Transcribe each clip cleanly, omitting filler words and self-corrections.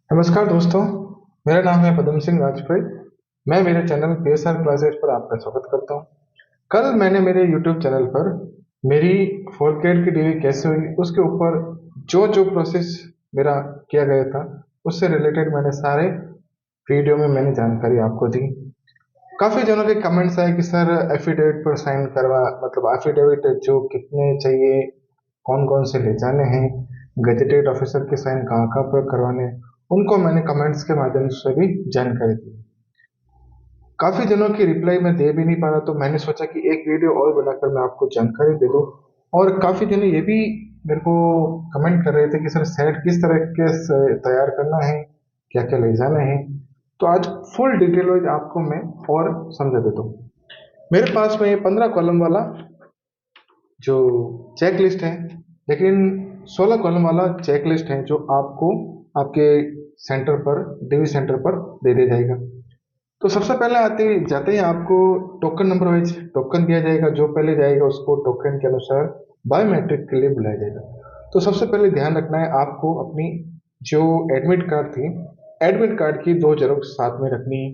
नमस्कार दोस्तों। मेरा नाम है पदम सिंह राजपूत। मैं मेरे चैनल पीएसआर क्लासेस पर आपका स्वागत करता हूं। कल मैंने मेरे यूट्यूब चैनल पर मेरी फोर्थ ग्रेड की डिग्री कैसे हुई उसके ऊपर जो जो प्रोसेस मेरा किया गया था उससे रिलेटेड मैंने सारे वीडियो में मैंने जानकारी आपको दी। काफी जनों के कमेंट्स आए कि सर एफिडेविट पर साइन करवा मतलब एफिडेविट जो कितने चाहिए, कौन कौन से ले जाने हैं, गजेटेड ऑफिसर के साइन कहाँ कहाँ पर करवाने हैं, उनको मैंने कमेंट्स के माध्यम से भी जानकारी दी। काफी जनों की रिप्लाई मैं दे भी नहीं पा रहा, तो मैंने सोचा कि एक वीडियो और बनाकर मैं आपको जानकारी दे दूं। और काफी जने ये भी मेरे को कमेंट कर रहे थे कि सर सेट किस तरह के से तैयार करना है, क्या क्या ले जाना है। तो आज फुल डिटेल वाइज आपको मैं और समझा देता हूँ। मेरे पास में 15 कॉलम वाला जो चेक लिस्ट है, लेकिन 16 कॉलम वाला चेक लिस्ट है जो आपको आपके सेंटर पर, डीवी सेंटर पर दे दिया जाएगा। तो सबसे पहले आते जाते ही आपको टोकन नंबर वाइज टोकन दिया जाएगा। जो पहले जाएगा उसको टोकन के अनुसार बायोमेट्रिक के लिए बुलाया जाएगा। तो सबसे पहले ध्यान रखना है आपको अपनी जो एडमिट कार्ड थी, एडमिट कार्ड की दो जेरोक्स साथ में रखनी है।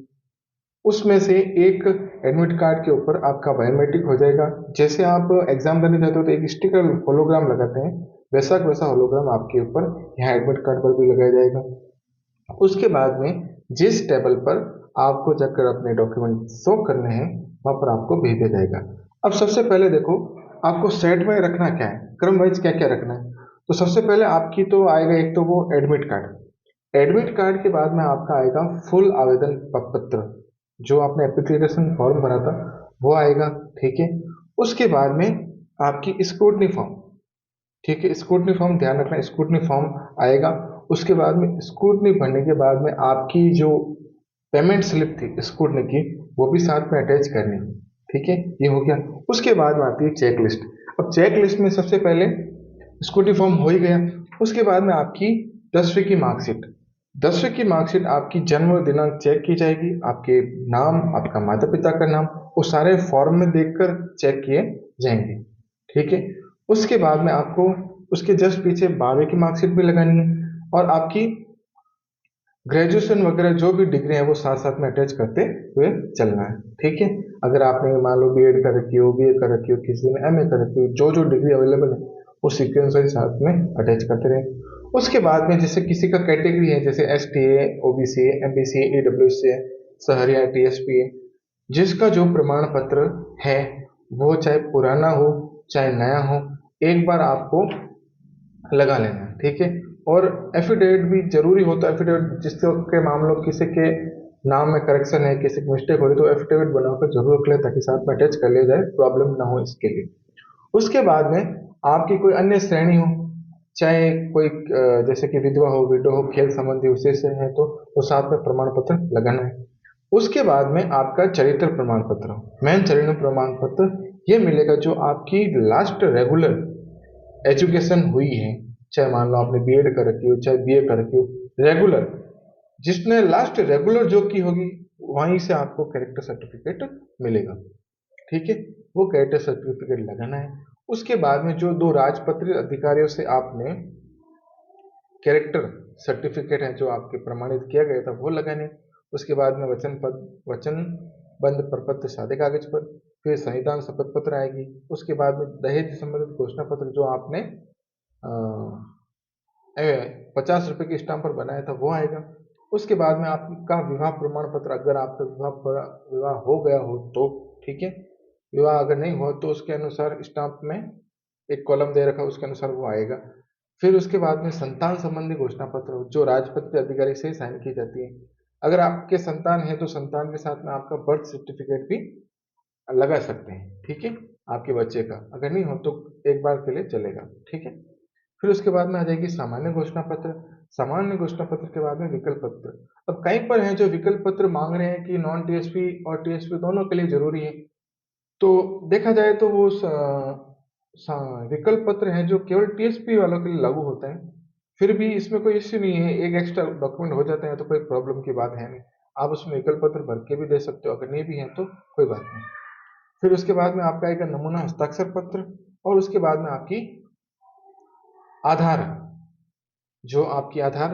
उसमें से एक एडमिट कार्ड के ऊपर आपका बायोमेट्रिक हो जाएगा। जैसे आप एग्जाम देने जाते हो तो एक स्टिकर होलोग्राम लगाते हैं, वैसा का वैसा होलोग्राम आपके ऊपर यहाँ एडमिट कार्ड पर भी लगाया जाएगा। उसके बाद में जिस टेबल पर आपको जाकर अपने डॉक्यूमेंट शो करने हैं वहां पर आपको भेज दिया जाएगा। अब सबसे पहले देखो, आपको सेट में रखना क्या है, क्रम वाइज क्या क्या रखना है। तो सबसे पहले आपकी तो आएगा एक तो वो एडमिट कार्ड। एडमिट कार्ड के बाद में आपका आएगा फुल आवेदन पत्र, जो आपने एप्लीकेशन फॉर्म भरा था वो आएगा। ठीक है। उसके बाद में आपकी स्क्रूटनी फॉर्म, ठीक है, स्क्रूटनी फॉर्म ध्यान रखना, स्क्रूटनी फॉर्म आएगा। उसके बाद में स्क्रूटनी भरने के बाद में आपकी जो पेमेंट स्लिप थी स्क्रूटनी की वो भी साथ में अटैच करनी है। ठीक है, ये हो गया। उसके बाद में आती है चेक लिस्ट। अब चेक लिस्ट में सबसे पहले स्कूटी फॉर्म हो ही गया। उसके बाद में आपकी 10वीं की मार्कशीट, 10वीं की मार्कशीट आपकी जन्म और दिनांक चेक की जाएगी, आपके नाम, आपका माता पिता का नाम, वो सारे फॉर्म में देखकर चेक किए जाएंगे। ठीक है। उसके बाद में आपको उसके जस्ट पीछे 12वीं की मार्कशीट भी लगानी है, और आपकी ग्रेजुएशन वगैरह जो भी डिग्री है वो साथ साथ में अटैच करते हुए चलना है। ठीक है। अगर आपने मान लो बीएड कर रखी हो, बीए कर रखी हो, किसी ने एमए कर रखी हो, जो जो डिग्री अवेलेबल है वो सीक्वेंस वाइज साथ में अटैच करते रहे। उसके बाद में जैसे किसी का कैटेगरी है, जैसे एस टी है, ओबीसी है, एमबीसी है, ईडब्ल्यूएस है, सहरिया, टीएसपी है, जिसका जो प्रमाण पत्र है वो चाहे पुराना हो चाहे नया हो, एक बार आपको लगा लेना है। ठीक है। और एफिडेविट भी जरूरी होता है। एफिडेविट जिसके मामलों किसी के नाम में करेक्शन है, किसी की मिस्टेक हो रही, तो एफिडेविट बनाकर जरूर रख ले ताकि साथ में अटैच कर लिया जाए, प्रॉब्लम ना हो इसके लिए। उसके बाद में आपकी कोई अन्य श्रेणी हो, चाहे कोई जैसे कि विधवा हो, विडो हो, खेल संबंधी विषय से है तो साथ में प्रमाण पत्र लगाना है। उसके बाद में आपका चरित्र प्रमाण पत्र, मेन चरित्र प्रमाण पत्र ये मिलेगा जो आपकी लास्ट रेगुलर एजुकेशन हुई है। चाहे मान लो आपने बीएड कर रखी हो, चाहे बीए कर रखी हो, रेगुलर जिसने लास्ट रेगुलर जॉब की होगी वहीं से आपको कैरेक्टर सर्टिफिकेट मिलेगा। ठीक है। वो कैरेक्टर सर्टिफिकेट लगाना है। उसके बाद में जो दो राजपत्रित अधिकारियों से आपने कैरेक्टर सर्टिफिकेट है जो आपके प्रमाणित किया गया था वो लगाने। उसके बाद में वचन बंद प्रपत्र सादे कागज पर, फिर संविधान शपथ पत्र आएगी। उसके बाद में दहेज संबंधित घोषणा पत्र जो आपने 50 रुपए के स्टाम्प पर बनाया था वो आएगा। उसके बाद में आपका विवाह प्रमाण पत्र, अगर आपका विवाह हो गया हो तो ठीक है, विवाह अगर नहीं हुआ तो उसके अनुसार स्टाम्प में एक कॉलम दे रखा है उसके अनुसार वो आएगा। फिर उसके बाद में संतान संबंधी घोषणा पत्र जो राजपत्र अधिकारी से साइन की जाती है। अगर आपके संतान है तो संतान के साथ में आपका बर्थ सर्टिफिकेट भी लगा सकते हैं। ठीक है। आपके बच्चे का अगर नहीं हो तो एक बार के लिए चलेगा। ठीक है। फिर उसके बाद में आ जाएगी सामान्य घोषणा पत्र। सामान्य घोषणा पत्र के बाद में विकल्प पत्र। अब कहीं पर हैं जो विकल्प पत्र मांग रहे हैं कि नॉन टीएसपी और टीएसपी दोनों के लिए जरूरी है, तो देखा जाए तो वो विकल्प पत्र हैं जो केवल टीएसपी वालों के लिए लागू होता है। फिर भी इसमें कोई इश्यू नहीं है, एक एक्स्ट्रा डॉक्यूमेंट हो जाते हैं तो कोई प्रॉब्लम की बात है नहीं। आप उसमें विकल्प पत्र भर के भी दे सकते हो, अगर नहीं भी है तो कोई बात नहीं। फिर उसके बाद में आपका आएगा नमूना हस्ताक्षर पत्र, और उसके बाद में आपकी आधार, जो आपकी आधार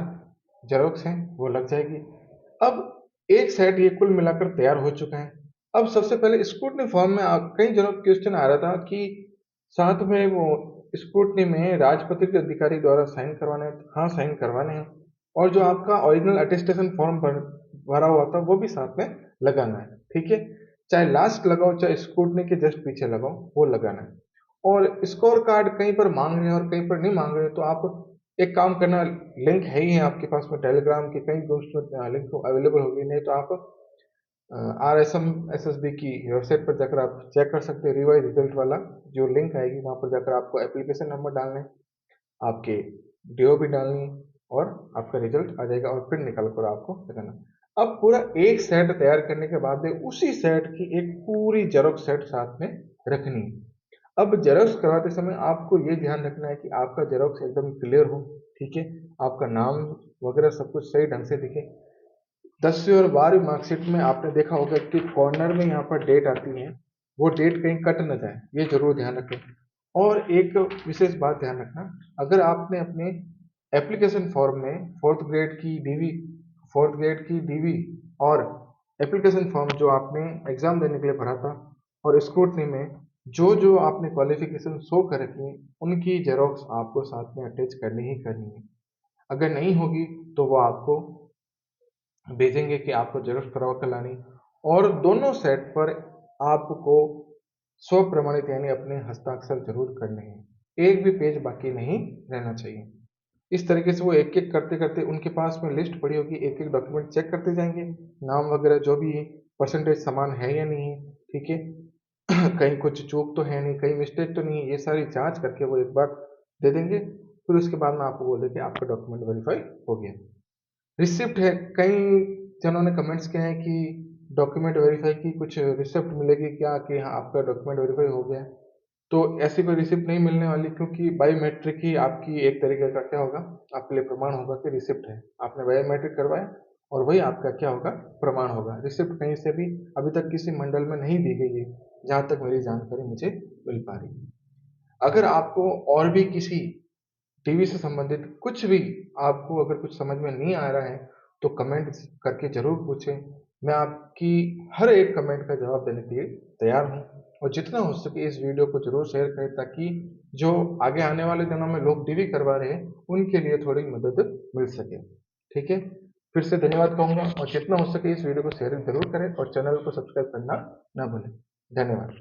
जेरोक्स है वो लग जाएगी। अब एक सेट ये कुल मिलाकर तैयार हो चुका है। अब सबसे पहले स्क्रूटनी फॉर्म में कई जनों का क्वेश्चन आ रहा था कि साथ में वो स्क्रूटनी में राजपत्रित अधिकारी द्वारा साइन करवाने हैं। हाँ, साइन करवाने हैं। और जो आपका ओरिजिनल अटेस्टेशन फॉर्म भरा हुआ था वो भी साथ में लगाना है। ठीक है, चाहे लास्ट लगाओ चाहे स्क्रूटनी के जस्ट पीछे लगाओ, वो लगाना है। और स्कोर कार्ड कहीं पर मांग रहे हैं और कहीं पर नहीं मांग रहे हैं, तो आप एक काम करना, लिंक है ही है आपके पास में टेलीग्राम की, कई दोस्त लिंक अवेलेबल होगी, नहीं तो आप RSM SSB की वेबसाइट पर जाकर आप चेक कर सकते हैं। रिवाइज रिजल्ट वाला जो लिंक आएगी वहां पर जाकर आपको एप्लीकेशन नंबर डालने, आपके DOB डालनी और आपका रिजल्ट आ जाएगा और फिर निकल कर आपको लगाना। अब पूरा एक सेट तैयार करने के बाद में उसी सेट की एक पूरी जेरोक्स सेट साथ में रखनी है। अब जेरोक्स करवाते समय आपको ये ध्यान रखना है कि आपका जेरोक्स एकदम क्लियर हो। ठीक है, आपका नाम वगैरह सब कुछ सही ढंग से दिखे। 10वीं और 12वीं मार्कशीट में आपने देखा होगा कि कॉर्नर में यहाँ पर डेट आती है, वो डेट कहीं कट न जाए, ये जरूर ध्यान रखें। और एक विशेष बात ध्यान रखना, अगर आपने अपने एप्लीकेशन फॉर्म में फोर्थ ग्रेड की डीवी और एप्लीकेशन फॉर्म जो आपने एग्जाम देने के लिए भरा था और स्क्रूटनी में जो जो आपने क्वालिफिकेशन शो कर रखी है, उनकी जेरोक्स आपको साथ में अटैच करनी ही करनी है। अगर नहीं होगी तो वो आपको भेजेंगे कि आपको जेरोक्स करवा कर लानी। और दोनों सेट पर आपको स्व प्रमाणित यानी अपने हस्ताक्षर जरूर करने हैं, एक भी पेज बाकी नहीं रहना चाहिए। इस तरीके से वो एक एक करते करते उनके पास में लिस्ट पड़ी होगी, एक एक डॉक्यूमेंट चेक करते जाएंगे, नाम वगैरह जो भी है, परसेंटेज समान है या नहीं है। ठीक है, कहीं कुछ चूक तो है नहीं, कहीं मिस्टेक तो नहीं है, ये सारी जांच करके वो एक बार दे देंगे। फिर उसके बाद में आपको बोल देंगे आपका डॉक्यूमेंट वेरीफाई हो गया। रिसिप्ट है, कई जनों ने कमेंट्स किए हैं कि डॉक्यूमेंट वेरीफाई की कुछ रिसिप्ट मिलेगी क्या, कि हाँ आपका डॉक्यूमेंट वेरीफाई हो गया है। तो ऐसी कोई रिसिप्ट नहीं मिलने वाली, क्योंकि बायोमेट्रिक ही आपकी एक तरीके का क्या होगा, आपके लिए प्रमाण होगा कि रिसिप्ट है, आपने बायोमेट्रिक करवाया और वही आपका क्या होगा, प्रमाण होगा। रिसिप्ट कहीं से भी अभी तक किसी मंडल में नहीं दी गई है, जहां तक मेरी जानकारी मुझे मिल पा रही है। अगर आपको और भी किसी टीवी से संबंधित कुछ भी, आपको अगर कुछ समझ में नहीं आ रहा है, तो कमेंट करके जरूर पूछें। मैं आपकी हर एक कमेंट का जवाब देने के लिए तैयार हूँ। और जितना हो सके इस वीडियो को जरूर शेयर करें, ताकि जो आगे आने वाले दिनों में लोग टीवी करवा रहे हैं उनके लिए थोड़ी मदद मिल सके। ठीक है, फिर से धन्यवाद कहूंगा, और जितना हो सके इस वीडियो को शेयर जरूर करें और चैनल को सब्सक्राइब करना ना भूलें। धन्यवाद।